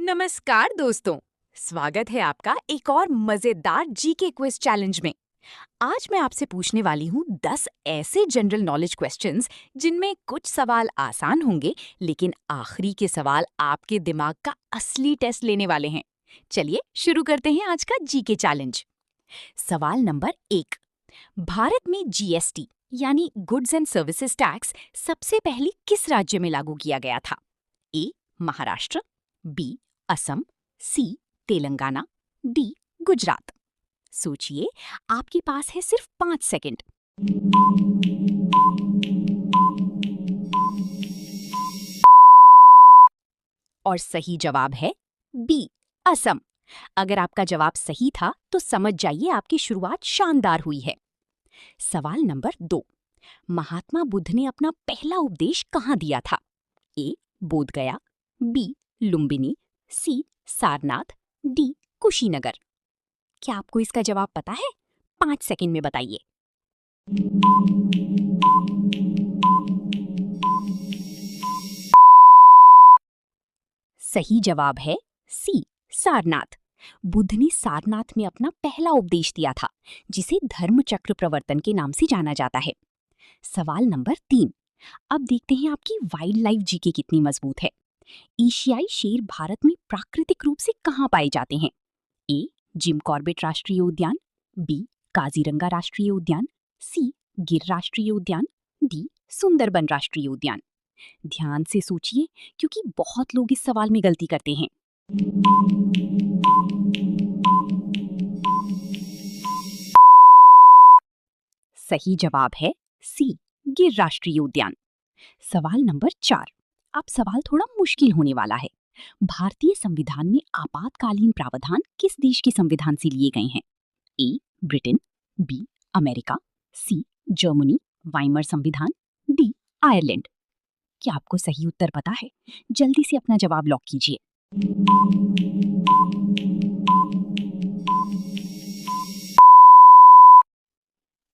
नमस्कार दोस्तों, स्वागत है आपका एक और मजेदार जीके क्विज चैलेंज में। आज मैं आपसे पूछने वाली हूँ 10 ऐसे जनरल नॉलेज क्वेश्चंस जिनमें कुछ सवाल आसान होंगे, लेकिन आखिरी के सवाल आपके दिमाग का असली टेस्ट लेने वाले हैं। चलिए शुरू करते हैं आज का जीके चैलेंज। सवाल नंबर 1। भारत में जीएसटी यानी गुड्स एंड सर्विसेज टैक्स सबसे पहले किस राज्य में लागू किया गया था? ए महाराष्ट्र, बी असम, सी तेलंगाना, डी गुजरात। सोचिए, आपके पास है सिर्फ 5 सेकंड। और सही जवाब है बी असम। अगर आपका जवाब सही था तो समझ जाइए आपकी शुरुआत शानदार हुई है। सवाल नंबर 2। महात्मा बुद्ध ने अपना पहला उपदेश कहाँ दिया था? ए बोधगया, बी लुम्बिनी, सी सारनाथ, डी कुशीनगर। क्या आपको इसका जवाब पता है? 5 सेकंड में बताइए। सही जवाब है सी सारनाथ। बुद्ध ने सारनाथ में अपना पहला उपदेश दिया था, जिसे धर्मचक्र प्रवर्तन के नाम से जाना जाता है। सवाल नंबर 3। अब देखते हैं आपकी वाइल्ड लाइफ जीके कितनी मजबूत है। एशियाई शेर भारत में प्राकृतिक रूप से कहाँ पाए जाते हैं? ए जिम कॉर्बेट राष्ट्रीय उद्यान, बी काजीरंगा राष्ट्रीय उद्यान, सी गिर राष्ट्रीय उद्यान, डी सुंदरबन राष्ट्रीय उद्यान। ध्यान से सोचिए, क्योंकि बहुत लोग इस सवाल में गलती करते हैं। सही जवाब है सी गिर राष्ट्रीय उद्यान। सवाल नंबर 4। अब सवाल थोड़ा मुश्किल होने वाला है। भारतीय संविधान में आपातकालीन प्रावधान किस देश के संविधान से लिए गए हैं? A Britain, B America, C Germany Weimar संविधान, डी आयरलैंड। क्या आपको सही उत्तर पता है? जल्दी से अपना जवाब लॉक कीजिए।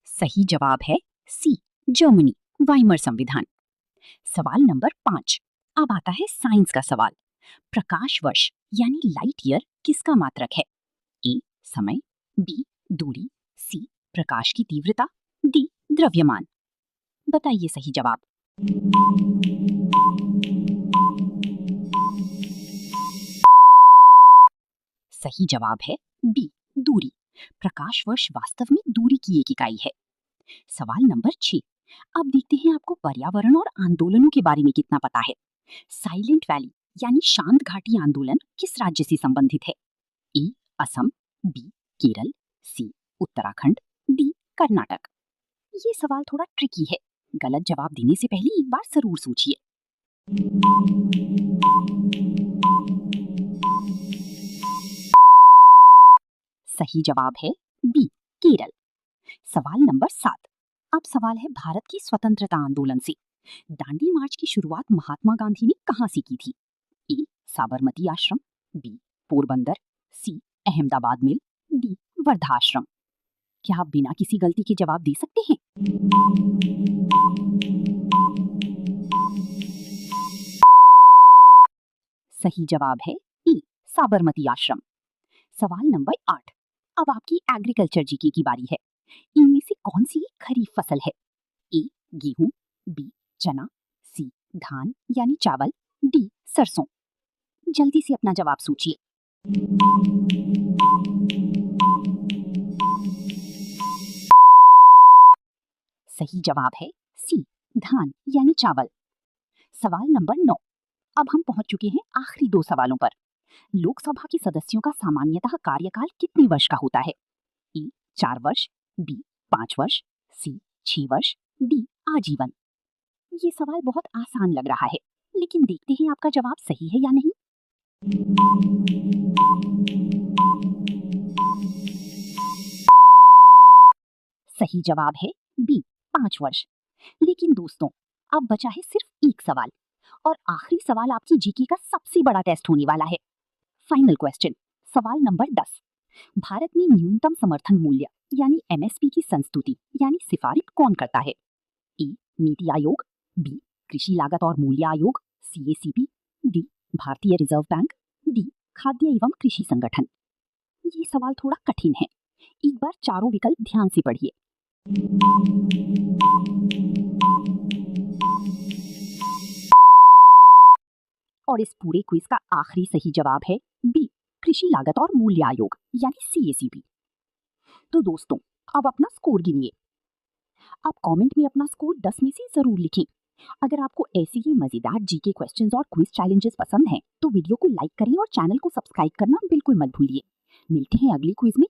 सही जवाब है सी जर्मनी वाइमर संविधान। सवाल नंबर 5। अब आता है साइंस का सवाल। प्रकाश वर्ष यानी लाइट ईयर किसका मात्रक है? ए समय, बी दूरी, सी प्रकाश की तीव्रता, डी द्रव्यमान। बताइए सही जवाब। सही जवाब है बी दूरी। प्रकाश वर्ष वास्तव में दूरी की एक इकाई है। सवाल नंबर 6। अब देखते हैं आपको पर्यावरण और आंदोलनों के बारे में कितना पता है। साइलेंट वैली यानी शांत घाटी आंदोलन किस राज्य से संबंधित है? ए असम, बी केरल, सी उत्तराखंड, डी कर्नाटक। ये सवाल थोड़ा ट्रिकी है। गलत जवाब देने से पहले एक बार जरूर सोचिए। सही जवाब है बी केरल। सवाल नंबर 7। अब सवाल है भारत की स्वतंत्रता आंदोलन से। दांडी मार्च की शुरुआत महात्मा गांधी ने कहां से की थी? ए साबरमती आश्रम, बी पोरबंदर, सी अहमदाबाद मिल, डी वर्धा आश्रम। क्या आप बिना किसी गलती के जवाब दे सकते हैं? सही जवाब है ए साबरमती आश्रम। सवाल नंबर 8। अब आपकी एग्रीकल्चर जीके की बारी है। इनमें से कौन सी खरीफ फसल है? ए गेहूं, बी चना, सी धान यानी चावल, डी सरसों। जल्दी से अपना जवाब सोचिए। सही जवाब है सी धान यानी चावल। सवाल नंबर 9। अब हम पहुंच चुके हैं आखिरी 2 सवालों पर। लोकसभा के सदस्यों का सामान्यतः कार्यकाल कितने वर्ष का होता है? ए 4 वर्ष, बी 5 वर्ष, सी 6 वर्ष, डी आजीवन। ये सवाल बहुत आसान लग रहा है, लेकिन देखते हैं आपका जवाब सही है या नहीं। सही जवाब है बी 5 वर्ष। लेकिन दोस्तों, अब बचा है सिर्फ एक सवाल, और आखिरी सवाल आपकी जीके का सबसे बड़ा टेस्ट होने वाला है। फाइनल क्वेश्चन, सवाल नंबर 10। भारत में न्यूनतम समर्थन मूल्य यानी एमएसपी की संस्तुति यानी सिफारिश कौन करता है? ए नीति आयोग, बी कृषि लागत और मूल्य आयोग सीएसीपी, डी भारतीय रिजर्व बैंक, डी खाद्य एवं कृषि संगठन। ये सवाल थोड़ा कठिन है, एक बार चारों विकल्प ध्यान से पढ़िए। और इस पूरे क्विज का आखिरी सही जवाब है बी, कृषि लागत और मूल्य आयोग यानी CACB। तो दोस्तों, अब अपना स्कोर गिनिए। आप कमेंट में अपना स्कोर 10 में से जरूर लिखें। अगर आपको ऐसे ही मजेदार जीके क्वेश्चंस और क्विज चैलेंजेस पसंद हैं, तो वीडियो को लाइक करें और चैनल को सब्सक्राइब करना बिल्कुल मत भूलिए। मिलते हैं अगली क्विज में